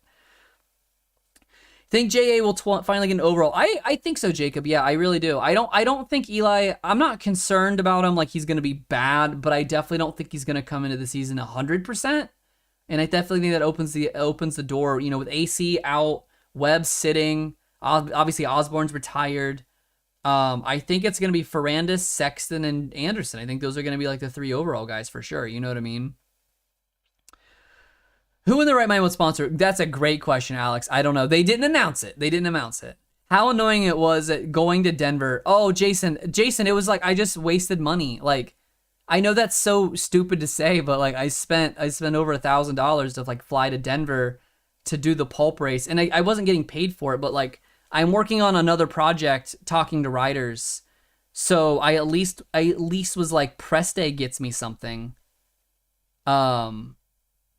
Think JA will finally get an overall? I think so, Jacob. Yeah, I really do. I don't think Eli, I'm not concerned about him like he's going to be bad, but I definitely don't think he's going to come into the season 100%. And I definitely think that opens the door, you know, with AC out, Webb sitting, obviously Osborne's retired. I think it's going to be Ferrandis, Sexton, and Anderson. I think those are going to be like the 3 overall guys for sure. You know what I mean? Who in the right mind would sponsor? That's a great question, Alex. I don't know. They didn't announce it. How annoying it was at going to Denver. Oh, Jason, it was like I just wasted money. Like, I know that's so stupid to say, but like I spent over $1,000 to like fly to Denver to do the pulp race, and I wasn't getting paid for it, but like I'm working on another project talking to riders. So I at least was like, press day gets me something.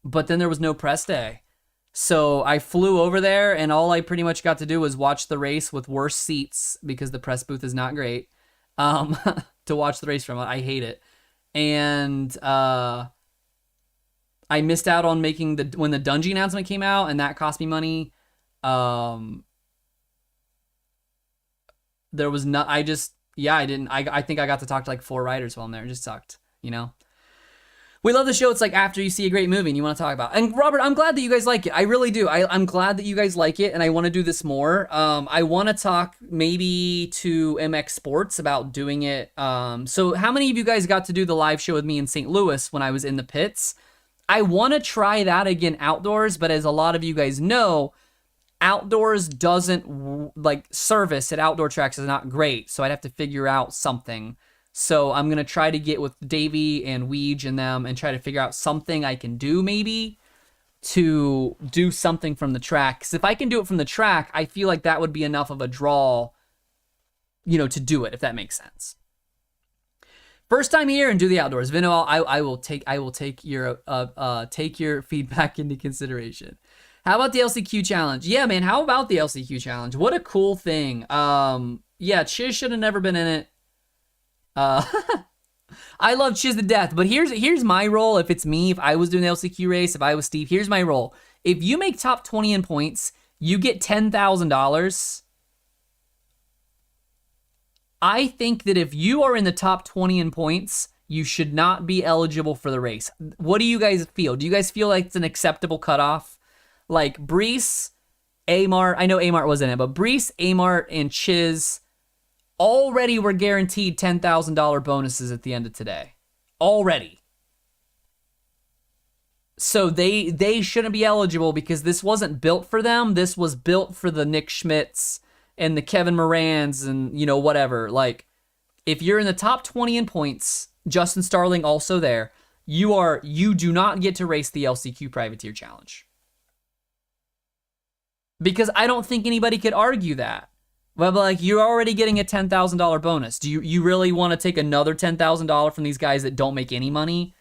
But then there was no press day. So I flew over there, and all I pretty much got to do was watch the race with worse seats because the press booth is not great to watch the race from. I hate it. And I missed out on making when the Dungey announcement came out, and that cost me money. There was not, I didn't, I think I got to talk to like 4 riders while I'm there. It just sucked, you know? We love the show. It's like after you see a great movie and you want to talk about it. And Robert, I'm glad that you guys like it. I really do. I'm glad that you guys like it, and I want to do this more. I want to talk maybe to MX Sports about doing it. So how many of you guys got to do the live show with me in St. Louis when I was in the pits? I want to try that again outdoors, but as a lot of you guys know, outdoors doesn't, like, service at outdoor tracks is not great, so I'd have to figure out something. So I'm going to try to get with Davey and Weege and them and try to figure out something I can do maybe to do something from the track. Because if I can do it from the track, I feel like that would be enough of a draw, to do it, if that makes sense. First time here and do the outdoors. Vino, I will take your feedback into consideration. How about the LCQ challenge? Yeah, man, how about the LCQ challenge? What a cool thing. Yeah, Chiz should have never been in it. I love Chiz to death, but here's my role. If it's me, if I was doing the LCQ race, if I was Steve, here's my role. If you make top 20 in points, you get $10,000. I think that if you are in the top 20 in points, you should not be eligible for the race. What do you guys feel? Do you guys feel like it's an acceptable cutoff? Like Brees, Amart, I know Amart wasn't in it, but Brees, Amart, and Chiz already were guaranteed $10,000 bonuses at the end of today. Already. So they shouldn't be eligible because this wasn't built for them. This was built for the Nick Schmidts and the Kevin Morans and, whatever. Like, if you're in the top 20 in points, Justin Starling also there, you do not get to race the LCQ Privateer Challenge. Because I don't think anybody could argue that. But like, you're already getting a $10,000 bonus. Do you really want to take another $10,000 from these guys that don't make any money?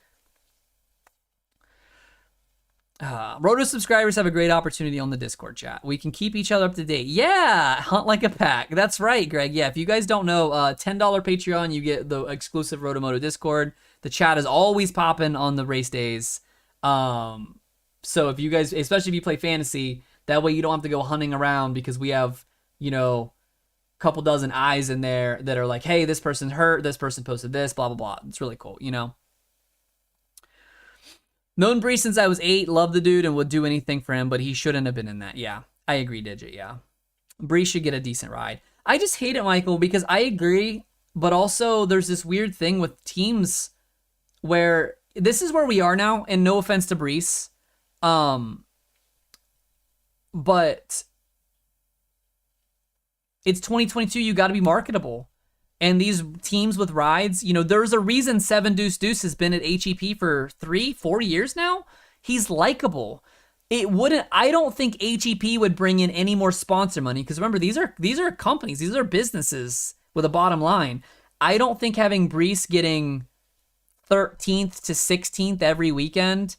Roto subscribers have a great opportunity on the Discord chat. We can keep each other up to date. Yeah, hunt like a pack. That's right, Greg. Yeah, if you guys don't know, $10 Patreon, you get the exclusive RotoMoto Discord. The chat is always popping on the race days. So if you guys, especially if you play fantasy, that way you don't have to go hunting around because we have, a couple dozen eyes in there that are like, hey, this person's hurt, this person posted this, blah, blah, blah. It's really cool, Known Brees since I was 8, love the dude and would do anything for him, but he shouldn't have been in that. Yeah, I agree, Digit, yeah. Brees should get a decent ride. I just hate it, Michael, because I agree, but also there's this weird thing with teams where this is where we are now, and no offense to Brees, but it's 2022, you got to be marketable. And these teams with rides, there's a reason 7 Deuce Deuce has been at HEP for 3-4 years now. He's likable. I don't think HEP would bring in any more sponsor money because remember, these are companies, these are businesses with a bottom line. I don't think having Brees getting 13th to 16th every weekend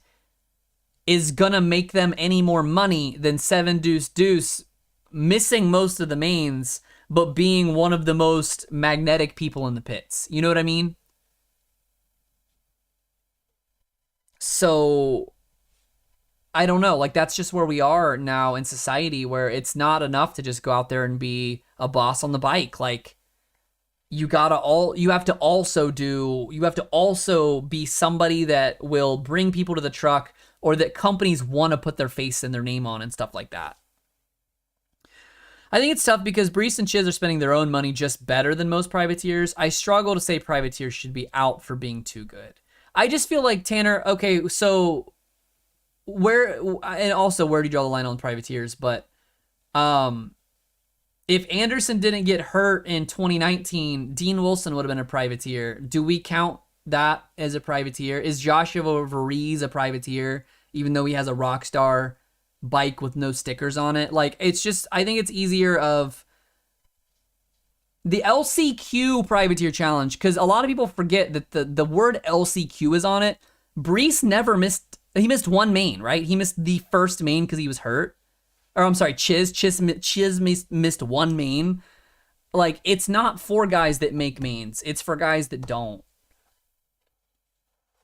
is gonna make them any more money than 7 Deuce Deuce missing most of the mains but being one of the most magnetic people in the pits. You know what I mean? So, I don't know. Like, that's just where we are now in society, where it's not enough to just go out there and be a boss on the bike. Like, you have to also be somebody that will bring people to the truck or that companies want to put their face and their name on and stuff like that. I think it's tough because Brees and Chiz are spending their own money just better than most privateers. I struggle to say privateers should be out for being too good. I just feel like, Tanner, okay, so where do you draw the line on privateers? But if Anderson didn't get hurt in 2019, Dean Wilson would have been a privateer. Do we count that as a privateer? Is Joshua Varese a privateer, even though he has a Rockstar bike with no stickers on it? Like, it's just, I think it's easier of the LCQ Privateer Challenge, because a lot of people forget that the word LCQ is on it. Brees he missed one main, right? He missed the first main because he was hurt. Or I'm sorry, Chiz missed one main. Like, it's not for guys that make mains. It's for guys that don't.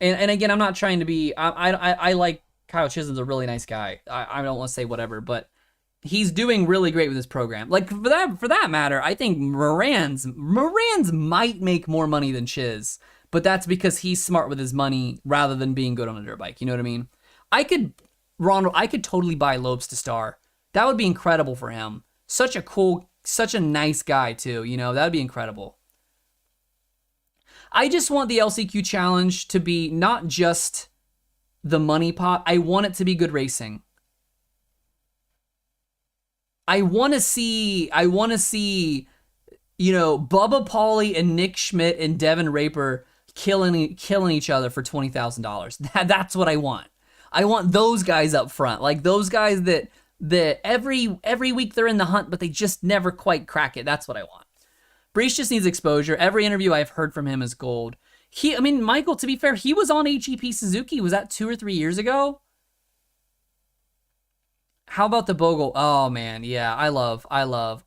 And again, I'm not trying to be, I like Kyle Chisholm's a really nice guy. I don't want to say whatever, but he's doing really great with his program. Like, for that matter, I think Moran's might make more money than Chiz, but that's because he's smart with his money rather than being good on a dirt bike. You know what I mean? I could totally buy Lopes to star. That would be incredible for him. Such a nice guy too. That would be incredible. I just want the LCQ challenge to be not just the money pot. I want it to be good racing. I want to see you know, Bubba Pauly and Nick Schmidt and Devin Raper killing each other for $20,000. That's what I want. I want those guys up front, like those guys that every week they're in the hunt, but they just never quite crack it. That's what I want. Brees just needs exposure. Every interview I've heard from him is gold. I mean, Michael, to be fair, he was on HEP Suzuki. Was that 2 or 3 years ago? How about the Bogle? Oh man, yeah, I love, Mike,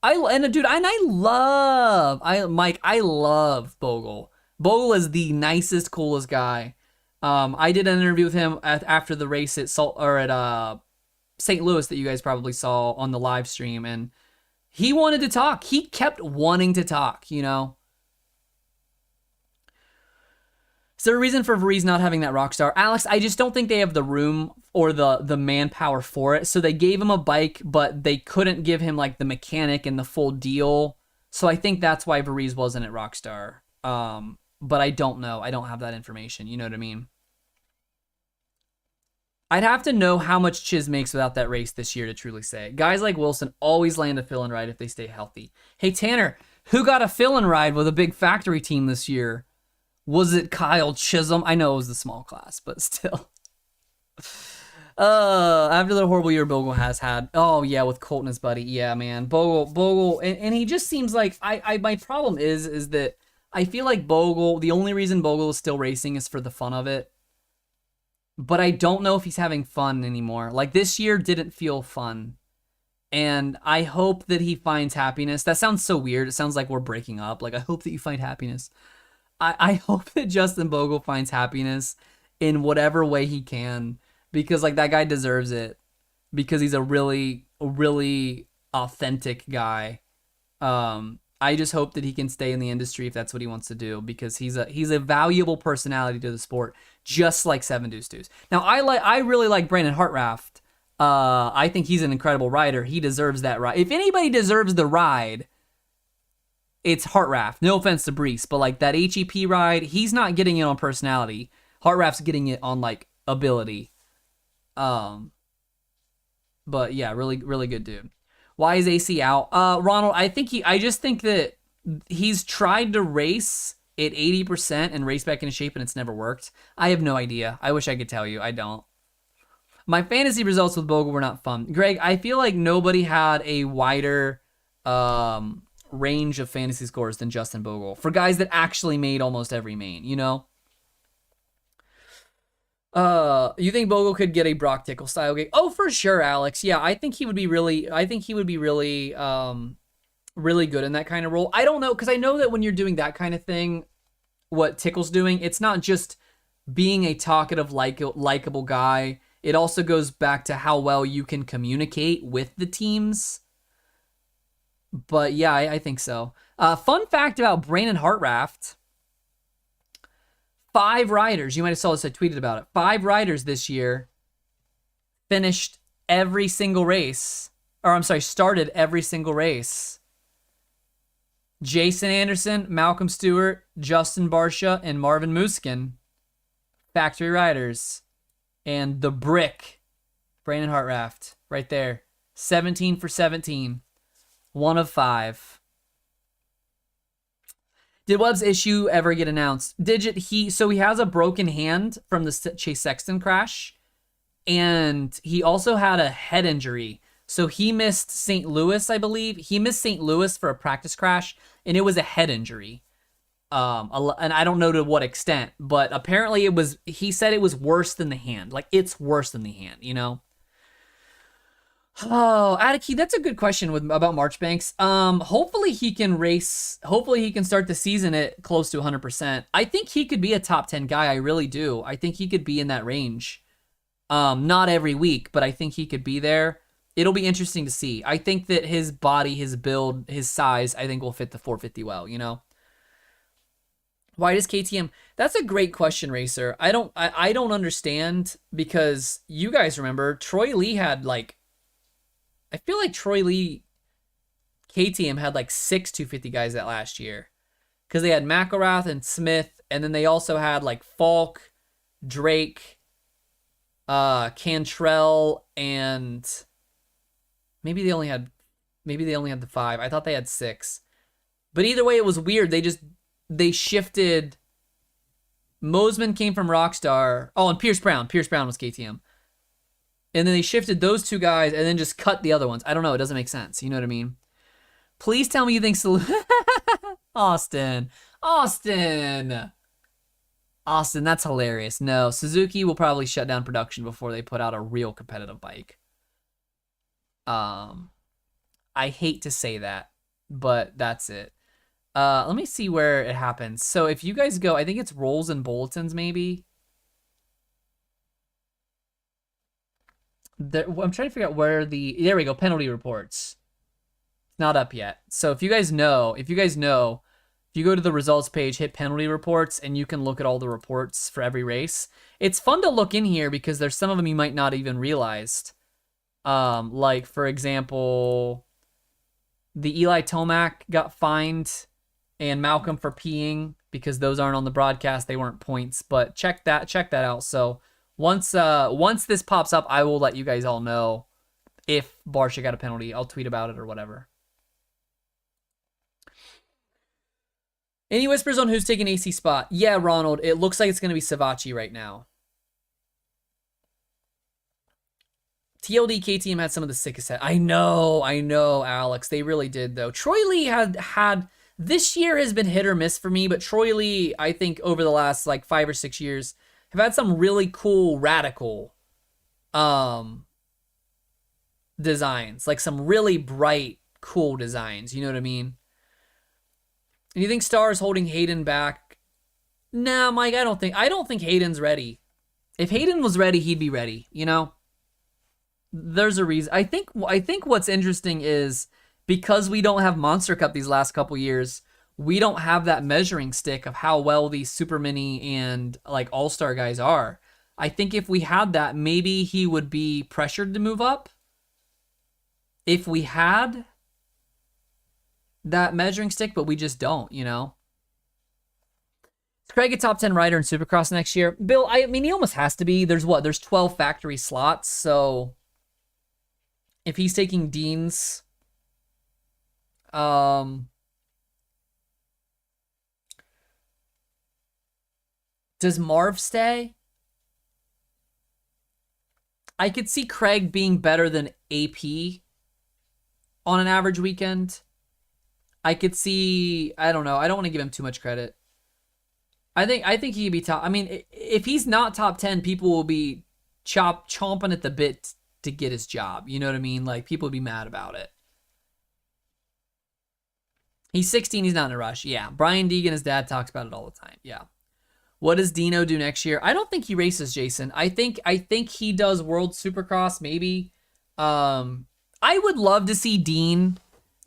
I love Bogle. Bogle is the nicest, coolest guy. I did an interview with him after the race at St. Louis that you guys probably saw on the live stream, and he wanted to talk. He kept wanting to talk, you know. Is there a reason for Vreese not having that rock star? Alex, I just don't think they have the room or the manpower for it. So they gave him a bike, but they couldn't give him like the mechanic and the full deal. So I think that's why Vreese wasn't at Rockstar. But I don't know. I don't have that information. You know what I mean? I'd have to know how much Chiz makes without that race this year to truly say. Guys like Wilson always land a fill-in ride if they stay healthy. Hey, Tanner, who got a fill-in ride with a big factory team this year? Was it Kyle Chisholm? I know it was the small class, but still. After the horrible year Bogle has had. Oh, yeah, with Colton, his buddy. Yeah, man. Bogle, and he just seems like, my problem is that I feel like Bogle, the only reason Bogle is still racing is for the fun of it. But I don't know if he's having fun anymore. Like, this year didn't feel fun. And I hope that he finds happiness. That sounds so weird. It sounds like we're breaking up. Like, I hope that you find happiness. I hope that Justin Bogle finds happiness in whatever way he can, because like that guy deserves it, because he's a really authentic guy. I just hope that he can stay in the industry if that's what he wants to do, because he's a valuable personality to the sport, just like Seven Deuce Deuce. Now I really like Brandon Hartraft. I think he's an incredible rider. He deserves that ride. If anybody deserves the ride, it's Hartraft. No offense to Brees, but like that HEP ride, he's not getting it on personality. Hartraft's getting it on like ability. But yeah, really good dude. Why is AC out? Ronald, I just think that he's tried to race at 80% and race back into shape, and it's never worked. I have no idea. I wish I could tell you. I don't. My fantasy results with Bogle were not fun. Greg, I feel like nobody had a wider range of fantasy scores than Justin Bogle for guys that actually made almost every main, you know? You think Bogle could get a Brock Tickle style gig? Oh, for sure, Alex. Yeah, I think he would be really really good in that kind of role. I don't know, because I know that when you're doing that kind of thing, what Tickle's doing, it's not just being a talkative, likable guy. It also goes back to how well you can communicate with the teams. But yeah, I think so. Fun fact about Brandon Hartraft. 5 riders, you might have saw this, I tweeted about it. 5 riders this year finished every single race. Or I'm sorry, started every single race. Jason Anderson, Malcolm Stewart, Justin Barsha, and Marvin Muskin. Factory riders. And the brick, Brandon Hartraft, right there. 17 for 17. 1 of 5. Did Webb's issue ever get announced? So he has a broken hand from the Chase Sexton crash, and he also had a head injury. So he missed St. Louis, I believe. He missed St. Louis for a practice crash, and it was a head injury. And I don't know to what extent, but apparently he said it was worse than the hand. Like, it's worse than the hand, you know? Oh, Atiki, that's a good question about Marchbanks. Hopefully he can race. Hopefully he can start the season at close to 100%. I think he could be a top 10 guy. I really do. I think he could be in that range. Not every week, but I think he could be there. It'll be interesting to see. I think that his body, his build, his size, I think will fit the 450 well, you know? Why does KTM? That's a great question, Racer. I don't understand, because you guys remember Troy Lee had like, I feel like Troy Lee, KTM had like 6 250 guys that last year, because they had McElrath and Smith, and then they also had like Falk, Drake, Cantrell, and maybe they only had the 5. I thought they had 6. But either way, it was weird. They shifted. Mosman came from Rockstar. Oh, and Pierce Brown. Pierce Brown was KTM. And then they shifted those two guys and then just cut the other ones. I don't know. It doesn't make sense. You know what I mean? Please tell me you think Austin. Austin, that's hilarious. No, Suzuki will probably shut down production before they put out a real competitive bike. I hate to say that, but that's it. Let me see where it happens. So if you guys go, I think it's rolls and bulletins maybe. I'm trying to figure out where there we go, penalty reports. It's not up yet. So if you guys know, if you go to the results page, hit penalty reports, and you can look at all the reports for every race. It's fun to look in here because there's some of them you might not even realized. Like for example, the Eli Tomac got fined and Malcolm for peeing because those aren't on the broadcast. They weren't points, but check that out. So once this pops up, I will let you guys all know if Barsha got a penalty. I'll tweet about it or whatever. Any whispers on who's taking AC spot? Yeah, Ronald, it looks like it's going to be Savachi right now. TLD KTM had some of the sickest head. I know, Alex. They really did, though. Troy Lee had this year has been hit or miss for me, but Troy Lee, I think over the last like 5 or 6 years, have had some really cool, radical designs. Like some really bright, cool designs. You know what I mean? And you think Star is holding Hayden back? Nah, Mike, I don't think Hayden's ready. If Hayden was ready, he'd be ready, you know? There's a reason. I think what's interesting is because we don't have Monster Cup these last couple years, we don't have that measuring stick of how well these Super Mini and like All-Star guys are. I think if we had that, maybe he would be pressured to move up. If we had that measuring stick, but we just don't, you know? Is Craig a top 10 rider in Supercross next year? Bill, I mean, he almost has to be. There's 12 factory slots, so if he's taking Dean's, does Marv stay? I could see Craig being better than AP on an average weekend. I could see, I don't know. I don't want to give him too much credit. I think he could be top. I mean, if he's not top 10, people will be chomping at the bit to get his job. You know what I mean? Like, people would be mad about it. He's 16. He's not in a rush. Yeah. Brian Deegan, his dad, talks about it all the time. Yeah. What does Dino do next year? I don't think he races, Jason. I think he does World Supercross, maybe. I would love to see Dean.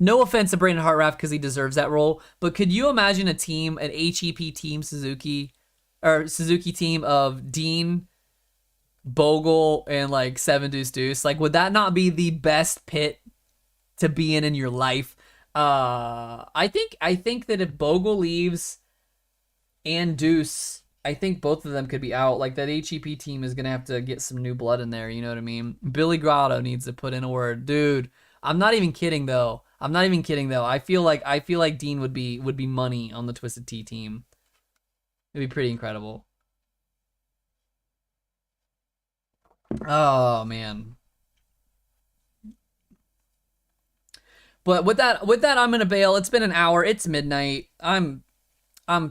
No offense to Brandon Hartraff because he deserves that role, but could you imagine a team, an HEP team Suzuki team of Dean, Bogle, and like Seven Deuce Deuce? Like, would that not be the best pit to be in your life? I think that if Bogle leaves and Deuce, I think both of them could be out. Like, that HEP team is gonna have to get some new blood in there. You know what I mean? Billy Grotto needs to put in a word, dude. I'm not even kidding though. I feel like Dean would be money on the Twisted Tea team. It'd be pretty incredible. Oh man. But with that, I'm gonna bail. It's been an hour. It's midnight. I'm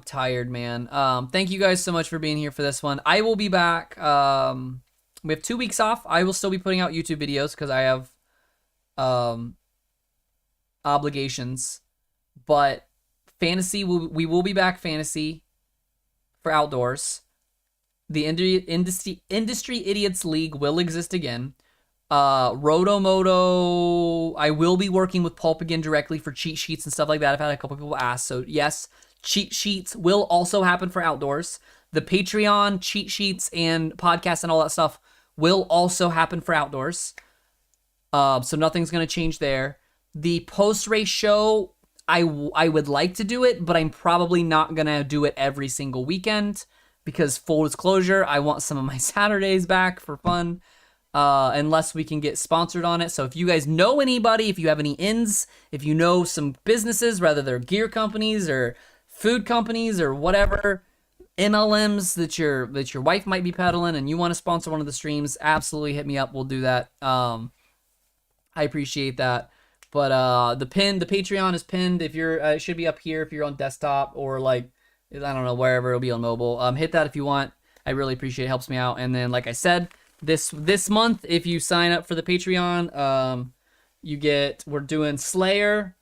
tired, man. Thank you guys so much for being here for this one. I will be back. We have 2 weeks off. I will still be putting out YouTube videos because I have obligations. But fantasy, we will be back fantasy for outdoors. The Industry Idiots League will exist again. RotoMoto, I will be working with Pulp again directly for cheat sheets and stuff like that. I've had a couple people ask. So yes, cheat sheets will also happen for outdoors. The Patreon cheat sheets and podcasts and all that stuff will also happen for outdoors. So nothing's going to change there. The post-race show, I would like to do it, but I'm probably not going to do it every single weekend because full disclosure, I want some of my Saturdays back for fun. unless we can get sponsored on it. So if you guys know anybody, if you have any ins, if you know some businesses, whether they're gear companies or food companies or whatever, MLMs that your wife might be peddling and you want to sponsor one of the streams, absolutely hit me up. We'll do that. I appreciate that. But the Patreon is pinned. If you're, it should be up here if you're on desktop or like, I don't know, wherever it'll be on mobile. Hit that if you want. I really appreciate it. Helps me out. And then, like I said, this month, if you sign up for the Patreon, we're doing Slayer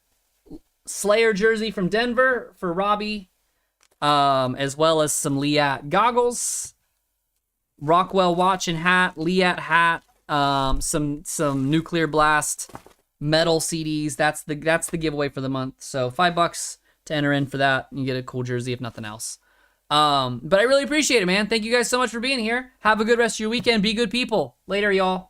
jersey from Denver for Robbie, as well as some Liat goggles, Rockwell watch and hat, Liat hat, some Nuclear Blast metal CDs. That's the giveaway for the month. So $5 to enter in for that. You get a cool jersey if nothing else. But I really appreciate it, man. Thank you guys so much for being here. Have a good rest of your weekend. Be good people. Later, y'all.